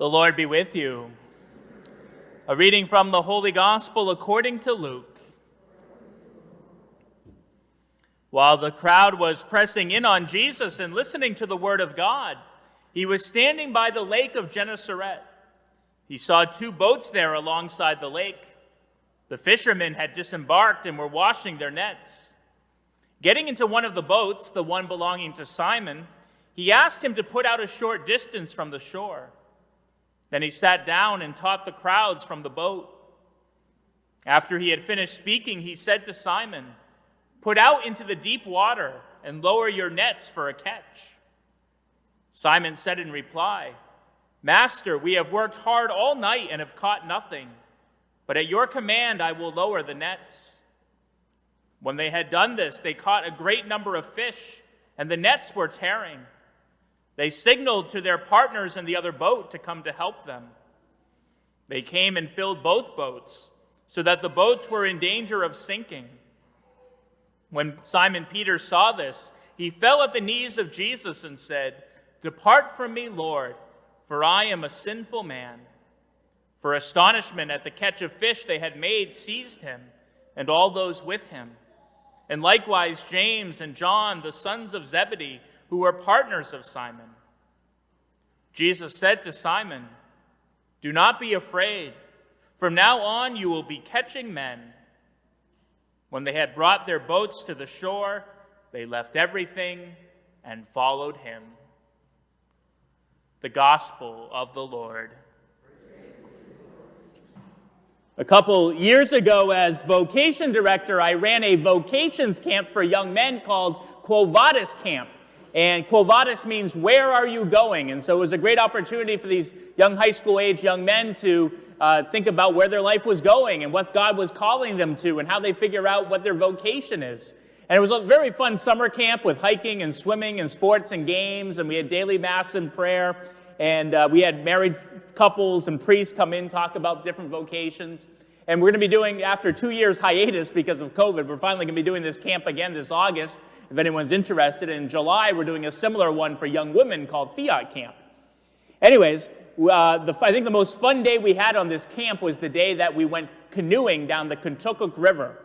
The Lord be with you. A reading from the Holy Gospel according to Luke. While the crowd was pressing in on Jesus and listening to the word of God, he was standing by the lake of Gennesaret. He saw two boats there alongside the lake. The fishermen had disembarked and were washing their nets. Getting into one of the boats, the one belonging to Simon, he asked him to put out a short distance from the shore. Then he sat down and taught the crowds from the boat. After he had finished speaking, he said to Simon, "Put out into the deep water and lower your nets for a catch." Simon said in reply, "Master, we have worked hard all night and have caught nothing, but at your command I will lower the nets." When they had done this, they caught a great number of fish, and the nets were tearing. They signaled to their partners in the other boat to come to help them. They came and filled both boats, so that the boats were in danger of sinking. When Simon Peter saw this, he fell at the knees of Jesus and said, "Depart from me, Lord, for I am a sinful man." For astonishment at the catch of fish they had made seized him and all those with him, and likewise James and John, the sons of Zebedee, who were partners of Simon. Jesus said to Simon, "Do not be afraid. From now on you will be catching men." When they had brought their boats to the shore, they left everything and followed him. The Gospel of the Lord. A couple years ago, as vocation director, I ran a vocations camp for young men called Quo Vadis Camp. And Quo Vadis means, where are you going? And so it was a great opportunity for these young high school age young men to think about where their life was going and what God was calling them to and how they figure out what their vocation is. And it was a very fun summer camp with hiking and swimming and sports and games, and we had daily mass and prayer, and we had married couples and priests come in, talk about different vocations. And we're going to be doing, after 2 years hiatus because of COVID, we're finally going to be doing this camp again this August, if anyone's interested. In July, we're doing a similar one for young women called Fiat Camp. Anyways, I think the most fun day we had on this camp was the day that we went canoeing down the Kentucky River.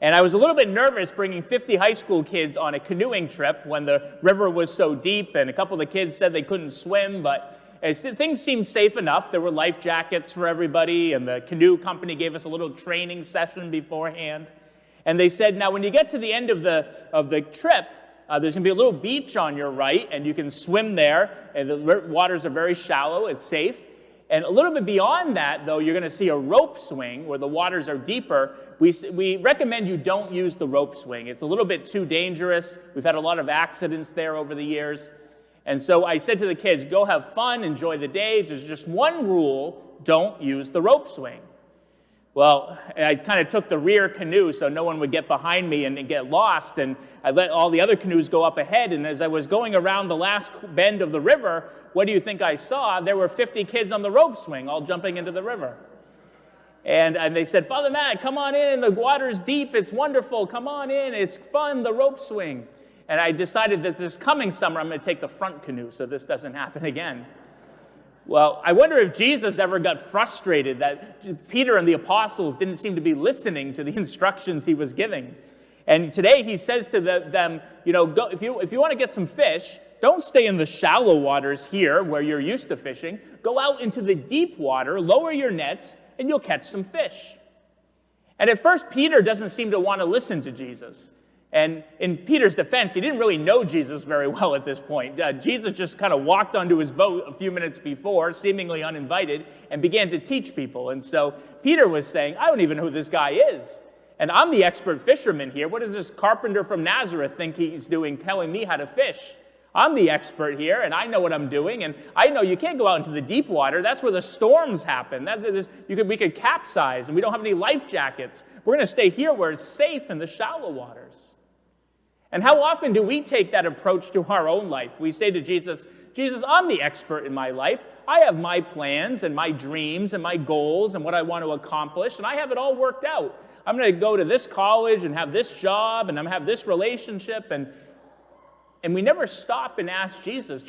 And I was a little bit nervous bringing 50 high school kids on a canoeing trip when the river was so deep, and a couple of the kids said they couldn't swim, but things seemed safe enough. There were life jackets for everybody, and the canoe company gave us a little training session beforehand. And they said, now when you get to the end of the trip, there's going to be a little beach on your right, and you can swim there, and the waters are very shallow. It's safe. And a little bit beyond that, though, you're going to see a rope swing where the waters are deeper. We recommend you don't use the rope swing. It's a little bit too dangerous. We've had a lot of accidents there over the years. And so I said to the kids, go have fun, enjoy the day. There's just one rule: don't use the rope swing. Well, I kind of took the rear canoe so no one would get behind me and get lost, and I let all the other canoes go up ahead. And as I was going around the last bend of the river, what do you think I saw? There were 50 kids on the rope swing, all jumping into the river. And they said, "Father Matt, come on in. The water's deep. It's wonderful. Come on in. It's fun, the rope swing." And I decided that this coming summer, I'm going to take the front canoe so this doesn't happen again. Well, I wonder if Jesus ever got frustrated that Peter and the apostles didn't seem to be listening to the instructions he was giving. And today he says to them, go, if you want to get some fish, don't stay in the shallow waters here where you're used to fishing. Go out into the deep water, lower your nets, and you'll catch some fish. And at first, Peter doesn't seem to want to listen to Jesus. And in Peter's defense, he didn't really know Jesus very well at this point. Jesus just kind of walked onto his boat a few minutes before, seemingly uninvited, and began to teach people. And so Peter was saying, I don't even know who this guy is. And I'm the expert fisherman here. What does this carpenter from Nazareth think he's doing telling me how to fish? I'm the expert here, and I know what I'm doing. And I know you can't go out into the deep water. That's where the storms happen. We could capsize, and we don't have any life jackets. We're going to stay here where it's safe in the shallow waters. And how often do we take that approach to our own life? We say to Jesus, I'm the expert in my life. I have my plans and my dreams and my goals and what I want to accomplish, and I have it all worked out. I'm going to go to this college and have this job, and I'm going to have this relationship. And we never stop and ask Jesus,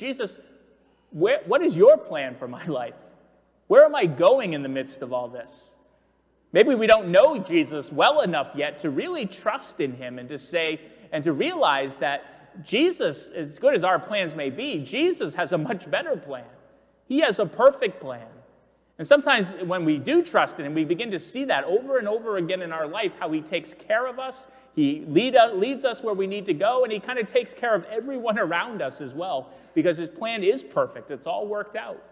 what is your plan for my life? Where am I going in the midst of all this? Maybe we don't know Jesus well enough yet to really trust in him and to say, and to realize that Jesus, as good as our plans may be, Jesus has a much better plan. He has a perfect plan. And sometimes when we do trust in him, we begin to see that over and over again in our life, how he takes care of us, he leads us where we need to go, and he kind of takes care of everyone around us as well, because his plan is perfect. It's all worked out.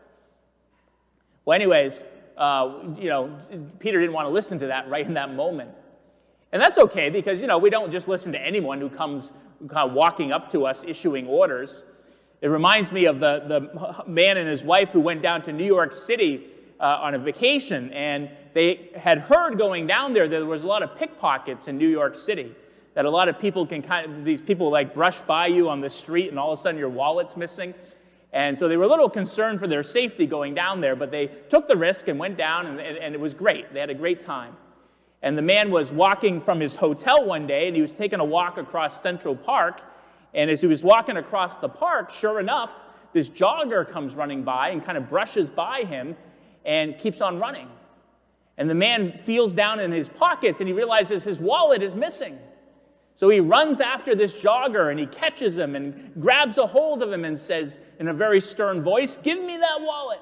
Well, anyways, Peter didn't want to listen to that right in that moment. And that's okay, because, we don't just listen to anyone who comes kind of walking up to us issuing orders. It reminds me of the man and his wife who went down to New York City on a vacation, and they had heard going down there was a lot of pickpockets in New York City, that a lot of people these people like brush by you on the street and all of a sudden your wallet's missing. And so they were a little concerned for their safety going down there, but they took the risk and went down, and it was great. They had a great time. And the man was walking from his hotel one day, and he was taking a walk across Central Park, and as he was walking across the park, sure enough, this jogger comes running by and kind of brushes by him and keeps on running. And the man feels down in his pockets, and he realizes his wallet is missing. So he runs after this jogger, and he catches him and grabs a hold of him and says in a very stern voice, "Give me that wallet."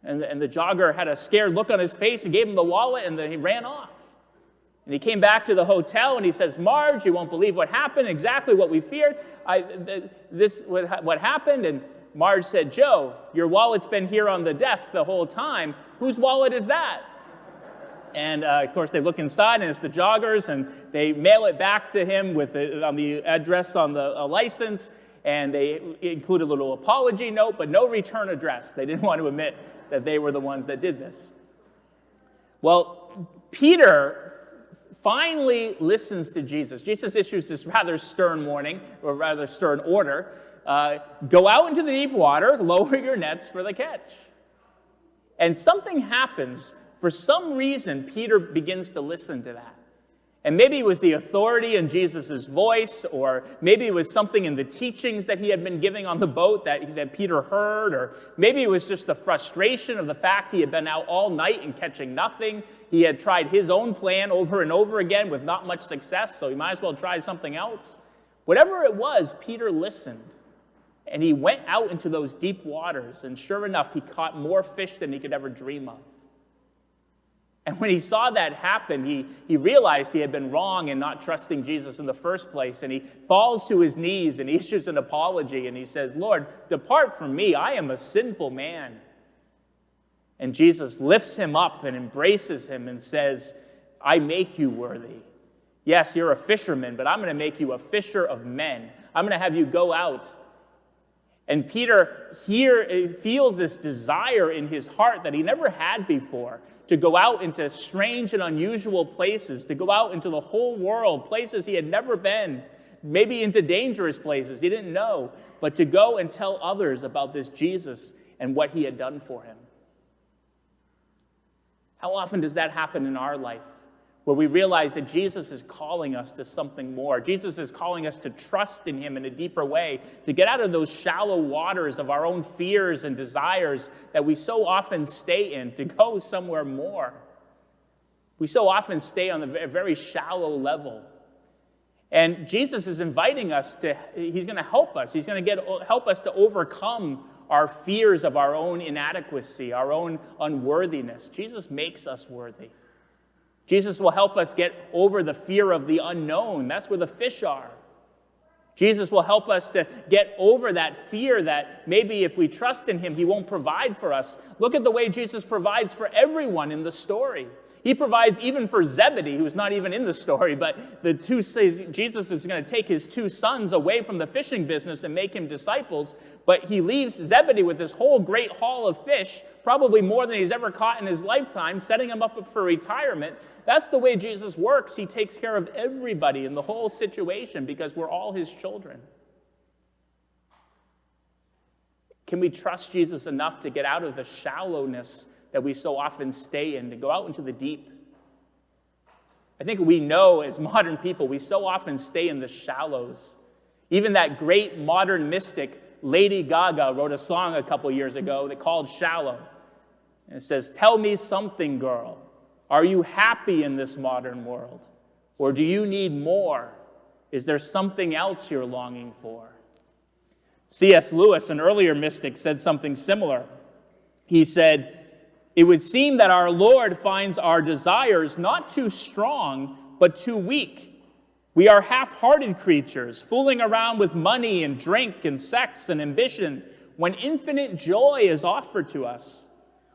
And the jogger had a scared look on his face and gave him the wallet, and then he ran off. And he came back to the hotel, and he says, "Marge, you won't believe what happened, exactly what we feared. What happened?" And Marge said, "Joe, your wallet's been here on the desk the whole time. Whose wallet is that?" And, of course, they look inside, and it's the jogger's, and they mail it back to him on the address on the license, and they include a little apology note, but no return address. They didn't want to admit that they were the ones that did this. Well, Peter finally listens to Jesus. Jesus issues this rather stern warning, or rather stern order. Go out into the deep water, lower your nets for the catch. And something happens. For some reason, Peter begins to listen to that. And maybe it was the authority in Jesus' voice, or maybe it was something in the teachings that he had been giving on the boat that Peter heard, or maybe it was just the frustration of the fact he had been out all night and catching nothing. He had tried his own plan over and over again with not much success, so he might as well try something else. Whatever it was, Peter listened. And he went out into those deep waters, and sure enough, he caught more fish than he could ever dream of. And when he saw that happen, he realized he had been wrong in not trusting Jesus in the first place, and he falls to his knees and he issues an apology, and he says, "Lord, depart from me, I am a sinful man." And Jesus lifts him up and embraces him and says, "I make you worthy. Yes, you're a fisherman, but I'm going to make you a fisher of men. I'm going to have you go out." And Peter here feels this desire in his heart that he never had before, to go out into strange and unusual places, to go out into the whole world, places he had never been, maybe into dangerous places he didn't know, but to go and tell others about this Jesus and what he had done for him. How often does that happen in our life, where we realize that Jesus is calling us to something more? Jesus is calling us to trust in him in a deeper way, to get out of those shallow waters of our own fears and desires that we so often stay in, to go somewhere more. We so often stay on the very shallow level. And Jesus is inviting us he's going to help us. He's going to help us to overcome our fears of our own inadequacy, our own unworthiness. Jesus makes us worthy. Jesus will help us get over the fear of the unknown. That's where the fish are. Jesus will help us to get over that fear that maybe if we trust in him, he won't provide for us. Look at the way Jesus provides for everyone in the story. He provides even for Zebedee, who's not even in the story, but Jesus is going to take his two sons away from the fishing business and make him disciples, but he leaves Zebedee with this whole great haul of fish, probably more than he's ever caught in his lifetime, setting him up for retirement. That's the way Jesus works. He takes care of everybody in the whole situation because we're all his children. Can we trust Jesus enough to get out of the shallowness that we so often stay in, to go out into the deep? I think we know as modern people, we so often stay in the shallows. Even that great modern mystic, Lady Gaga, wrote a song a couple years ago that called Shallow. And it says, "Tell me something, girl. Are you happy in this modern world? Or do you need more? Is there something else you're longing for?" C.S. Lewis, an earlier mystic, said something similar. He said, "It would seem that our Lord finds our desires not too strong, but too weak. We are half-hearted creatures, fooling around with money and drink and sex and ambition when infinite joy is offered to us.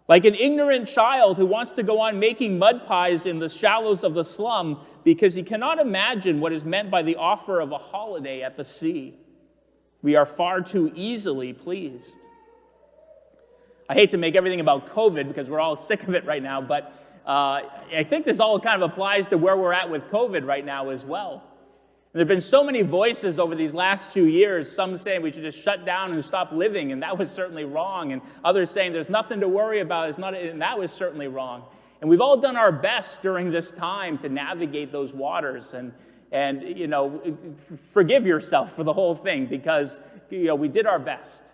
Like an ignorant child who wants to go on making mud pies in the shallows of the slum because he cannot imagine what is meant by the offer of a holiday at the sea. We are far too easily pleased." I hate to make everything about COVID because we're all sick of it right now, but I think this all kind of applies to where we're at with COVID right now as well. And there have been so many voices over these last 2 years, some saying we should just shut down and stop living, and that was certainly wrong, and others saying there's nothing to worry about, and that was certainly wrong. And we've all done our best during this time to navigate those waters, and forgive yourself for the whole thing, because we did our best.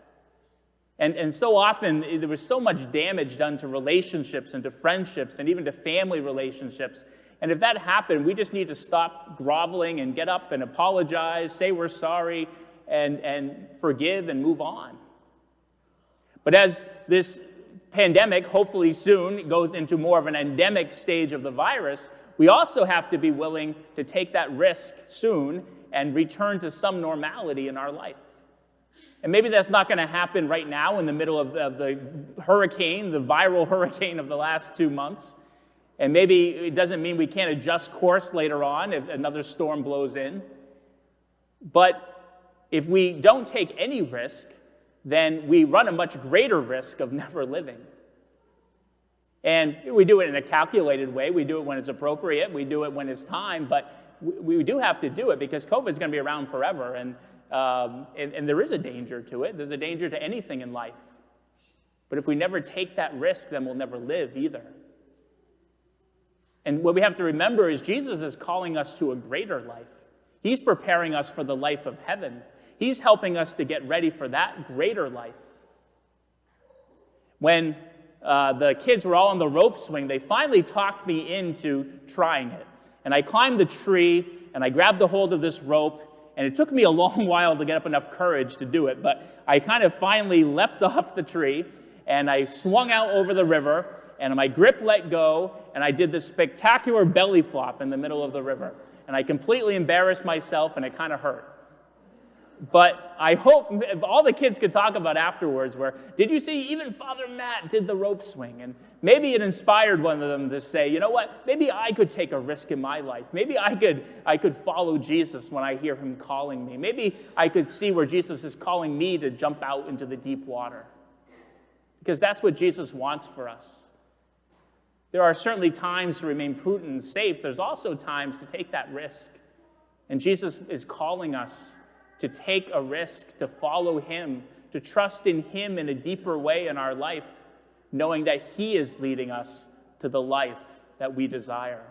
And so often there was so much damage done to relationships and to friendships and even to family relationships. And if that happened, we just need to stop groveling and get up and apologize, say we're sorry, and forgive and move on. But as this pandemic, hopefully soon, goes into more of an endemic stage of the virus, we also have to be willing to take that risk soon and return to some normality in our life. And maybe that's not going to happen right now in the middle of the hurricane, the viral hurricane of the last 2 months. And maybe it doesn't mean we can't adjust course later on if another storm blows in. But if we don't take any risk, then we run a much greater risk of never living. And we do it in a calculated way. We do it when it's appropriate. We do it when it's time. But we do have to do it because COVID's going to be around forever. And there is a danger to it. There's a danger to anything in life. But if we never take that risk, then we'll never live either. And what we have to remember is Jesus is calling us to a greater life. He's preparing us for the life of heaven. He's helping us to get ready for that greater life. When the kids were all on the rope swing, they finally talked me into trying it. And I climbed the tree, and I grabbed a hold of this rope, and it took me a long while to get up enough courage to do it, but I kind of finally leapt off the tree, and I swung out over the river, and my grip let go, and I did this spectacular belly flop in the middle of the river. And I completely embarrassed myself, and it kind of hurt. But I hope all the kids could talk about afterwards were, did you see, even Father Matt did the rope swing? And maybe it inspired one of them to say, you know what, maybe I could take a risk in my life. Maybe I could follow Jesus when I hear him calling me. Maybe I could see where Jesus is calling me to jump out into the deep water. Because that's what Jesus wants for us. There are certainly times to remain prudent and safe. There's also times to take that risk. And Jesus is calling us to take a risk, to follow him, to trust in him in a deeper way in our life, knowing that he is leading us to the life that we desire.